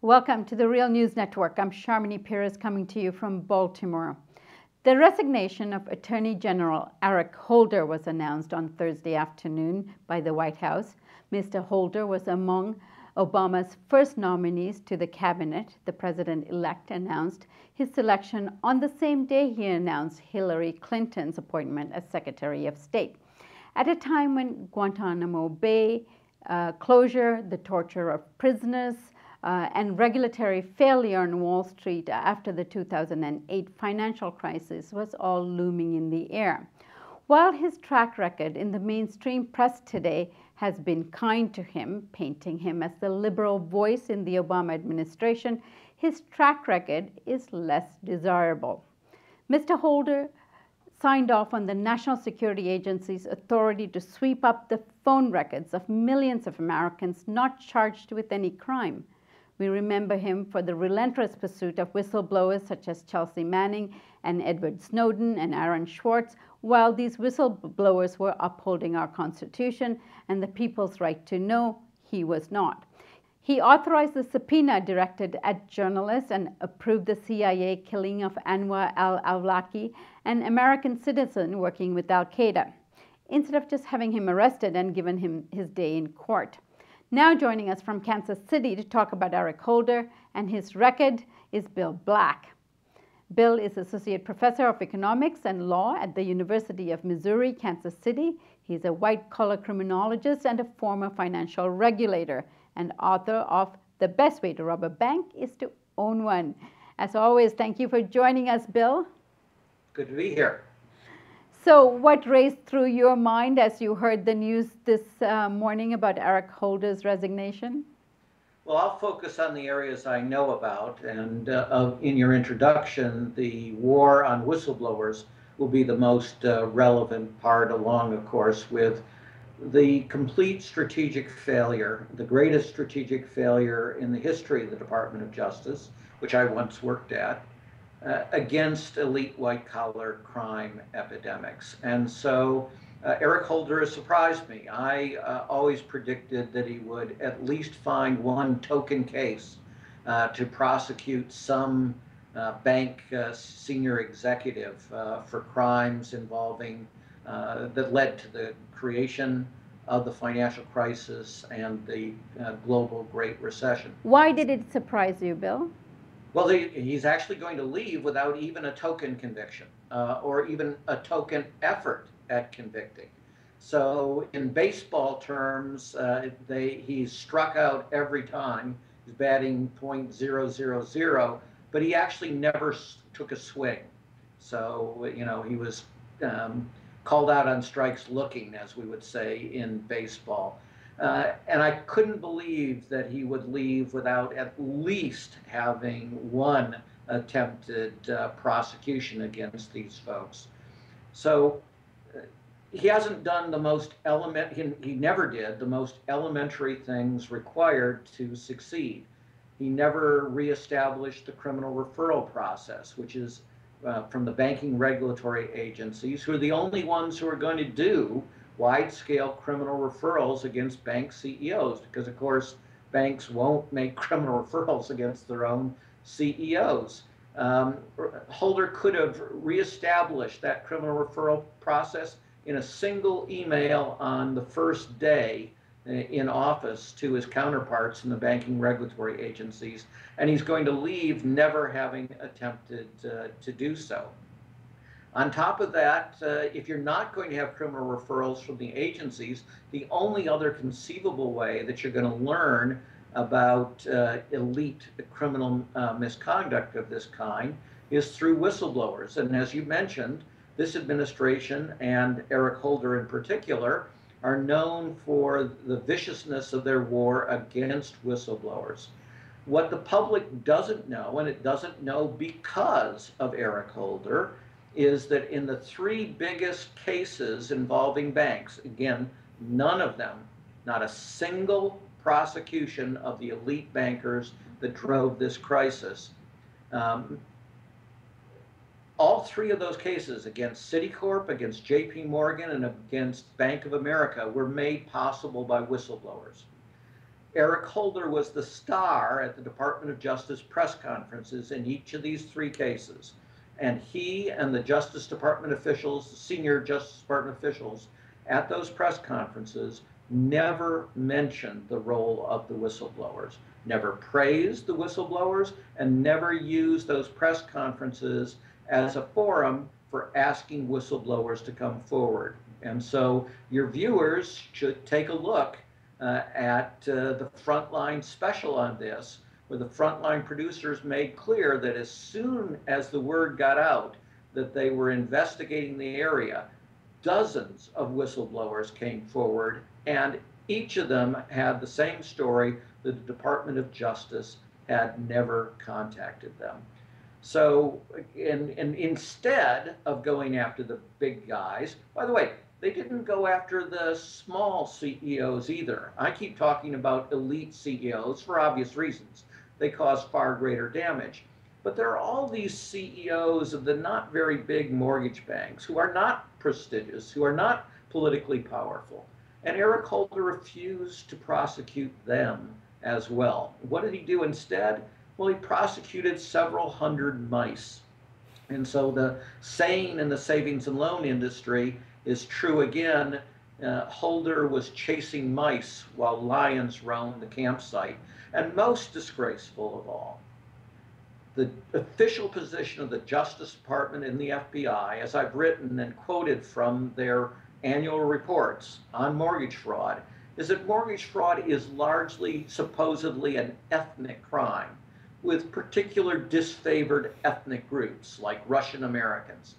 Welcome to the Real News Network. I'm Sharmini Perez coming to you from Baltimore. The resignation of Attorney General Eric Holder was announced on Thursday afternoon by the White House. Mr. Holder was among Obama's first nominees to the cabinet. The president-elect announced his selection on the same day he announced Hillary Clinton's appointment as Secretary of State. At a time when Guantanamo Bay closure, the torture of prisoners, and regulatory failure on Wall Street after the 2008 financial crisis was all looming in the air. While his track record in the mainstream press today has been kind to him, painting him as the liberal voice in the Obama administration, his track record is less desirable. Mr. Holder signed off on the National Security Agency's authority to sweep up the phone records of millions of Americans not charged with any crime. We remember him for the relentless pursuit of whistleblowers such as Chelsea Manning and Edward Snowden and Aaron Swartz, while these whistleblowers were upholding our Constitution and the people's right to know. He was not. He authorized the subpoena directed at journalists and approved the CIA killing of Anwar al-Awlaki, an American citizen working with Al-Qaeda, instead of just having him arrested and given him his day in court. Now joining us from Kansas City to talk about Eric Holder and his record is Bill Black. Bill is Associate Professor of Economics and Law at the University of Missouri, Kansas City. He's a white-collar criminologist and a former financial regulator and author of The Best Way to Rob a Bank is to Own One. As always, thank you for joining us, Bill. Good to be here. So what raced through your mind as you heard the news this morning about Eric Holder's resignation? Well, I'll focus on the areas I know about, and in your introduction, the war on whistleblowers will be the most relevant part, along, of course, with the complete strategic failure, the greatest strategic failure in the history of the Department of Justice, which I once worked at, against elite white-collar crime epidemics. And so Eric Holder has surprised me. I always predicted that he would at least find one token case to prosecute some bank senior executive for crimes involving that led to the creation of the financial crisis and the global Great Recession. Why did it surprise you, Bill? Well, he's actually going to leave without even a token conviction or even a token effort at convicting. So in baseball terms, he's struck out every time. He's batting .000, but he actually never took a swing. So, you know, he was called out on strikes looking, as we would say in baseball. And I couldn't believe that he would leave without at least having one attempted prosecution against these folks. So he hasn't done the most he never did the most elementary things required to succeed. He never reestablished the criminal referral process, which is from the banking regulatory agencies, who are the only ones who are going to do wide-scale criminal referrals against bank CEOs, because of course banks won't make criminal referrals against their own CEOs. Holder could have reestablished that criminal referral process in a single email on the first day in office to his counterparts in the banking regulatory agencies, and he's going to leave never having attempted to do so. On top of that, if you're not going to have criminal referrals from the agencies, the only other conceivable way that you're going to learn about elite criminal misconduct of this kind is through whistleblowers. And as you mentioned, this administration and Eric Holder in particular are known for the viciousness of their war against whistleblowers. What the public doesn't know, and it doesn't know because of Eric Holder, is that in the three biggest cases involving banks, again, none of them, not a single prosecution of the elite bankers that drove this crisis. All three of those cases against Citicorp, against JP Morgan, and against Bank of America were made possible by whistleblowers. Eric Holder was the star at the Department of Justice press conferences in each of these three cases. And he and the Justice Department officials, the senior Justice Department officials at those press conferences never mentioned the role of the whistleblowers, never praised the whistleblowers, and never used those press conferences as a forum for asking whistleblowers to come forward. And so your viewers should take a look at the Frontline special on this, where the Frontline producers made clear that as soon as the word got out that they were investigating the area, dozens of whistleblowers came forward, and each of them had the same story, that the Department of Justice had never contacted them. So, and instead of going after the big guys, by the way, they didn't go after the small CEOs either. I keep talking about elite CEOs for obvious reasons. They cause far greater damage. But there are all these CEOs of the not very big mortgage banks who are not prestigious, who are not politically powerful. And Eric Holder refused to prosecute them as well. What did he do instead? Well, he prosecuted several hundred mice. And so the saying in the savings and loan industry is true again. Holder was chasing mice while lions roamed the campsite. And most disgraceful of all, the official position of the Justice Department and the FBI, as I've written and quoted from their annual reports on mortgage fraud, is that mortgage fraud is largely, supposedly, an ethnic crime with particular disfavored ethnic groups like Russian Americans.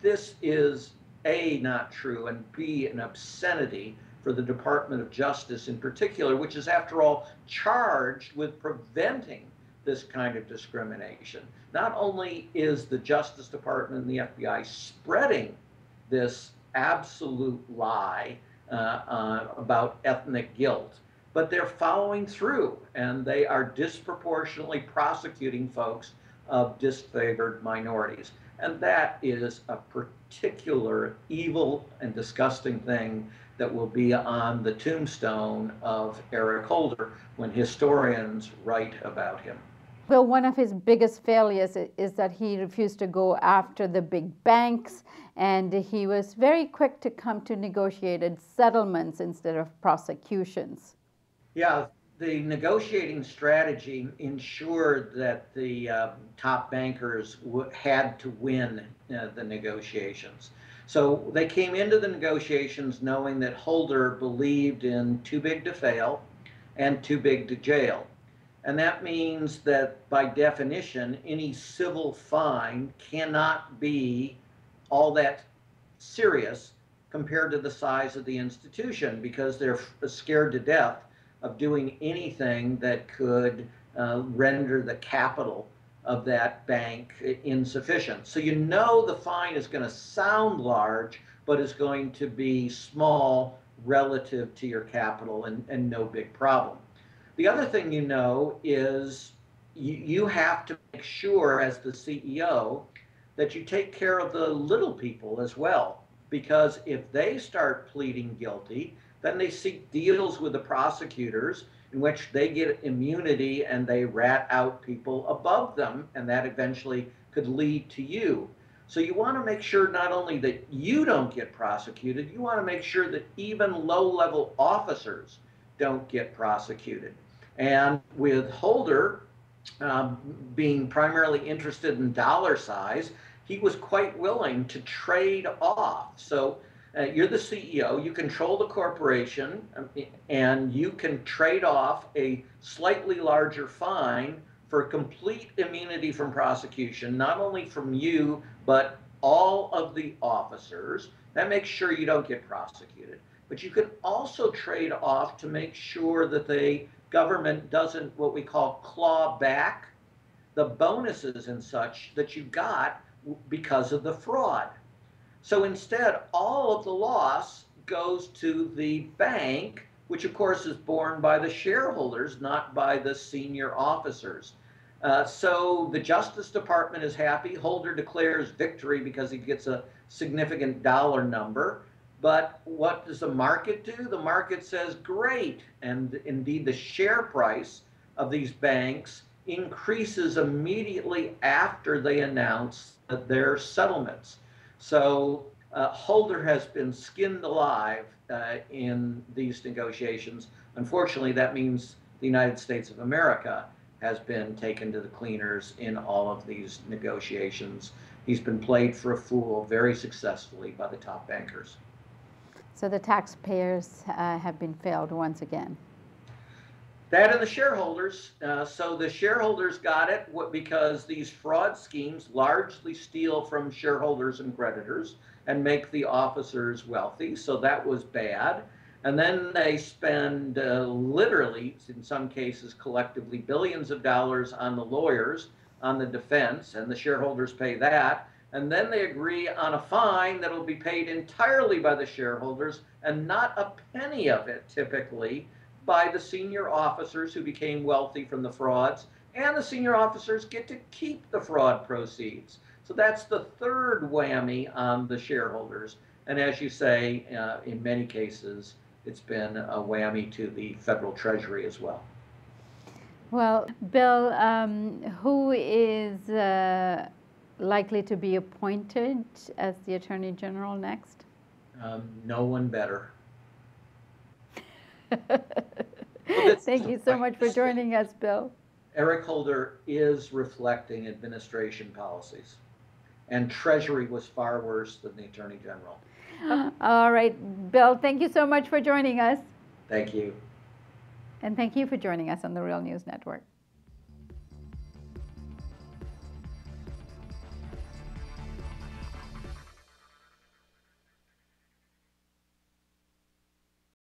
This is A, not true, and B, an obscenity for the Department of Justice in particular, which is, after all, charged with preventing this kind of discrimination. Not only is the Justice Department and the FBI spreading this absolute lie about ethnic guilt, but they're following through, and they are disproportionately prosecuting folks of disfavored minorities. And that is a particular evil and disgusting thing that will be on the tombstone of Eric Holder when historians write about him. Well, one of his biggest failures is that he refused to go after the big banks, and he was very quick to come to negotiated settlements instead of prosecutions. Yeah, the negotiating strategy ensured that the top bankers had to win the negotiations. So they came into the negotiations knowing that Holder believed in too big to fail and too big to jail. And that means that by definition, any civil fine cannot be all that serious compared to the size of the institution, because they're scared to death of doing anything that could render the capital of that bank insufficient. So you know the fine is going to sound large, but is going to be small relative to your capital, and no big problem. The other thing you know is you have to make sure, as the CEO, that you take care of the little people as well. Because if they start pleading guilty, then they seek deals with the prosecutors in which they get immunity and they rat out people above them, and that eventually could lead to you. So you want to make sure not only that you don't get prosecuted, you want to make sure that even low-level officers don't get prosecuted. And with Holder being primarily interested in dollar size, he was quite willing to trade off. So you're the CEO, you control the corporation, and you can trade off a slightly larger fine for complete immunity from prosecution, not only from you, but all of the officers. That makes sure you don't get prosecuted. But you can also trade off to make sure that the government doesn't, what we call, claw back the bonuses and such that you got because of the fraud. So instead, all of the loss goes to the bank, which of course is borne by the shareholders, not by the senior officers. So the Justice Department is happy. Holder declares victory because he gets a significant dollar number. But what does the market do? The market says, great. And indeed, the share price of these banks increases immediately after they announce their settlements. So Holder has been skinned alive in these negotiations. Unfortunately, that means the United States of America has been taken to the cleaners in all of these negotiations. He's been played for a fool very successfully by the top bankers. So the taxpayers have been failed once again. That and the shareholders. So the shareholders got it because these fraud schemes largely steal from shareholders and creditors and make the officers wealthy. So that was bad. And then they spend literally, in some cases, collectively billions of dollars on the lawyers, on the defense, and the shareholders pay that. And then they agree on a fine that will be paid entirely by the shareholders and not a penny of it, typically, by the senior officers who became wealthy from the frauds. And the senior officers get to keep the fraud proceeds. So that's the third whammy on the shareholders. And as you say, in many cases, it's been a whammy to the federal treasury as well. Well, Bill, who is likely to be appointed as the Attorney General next? No one better. Thank you so much for joining us, Bill. Eric Holder is reflecting administration policies, and Treasury was far worse than the Attorney General. All right, Bill, thank you so much for joining us. Thank you. And thank you for joining us on the Real News Network.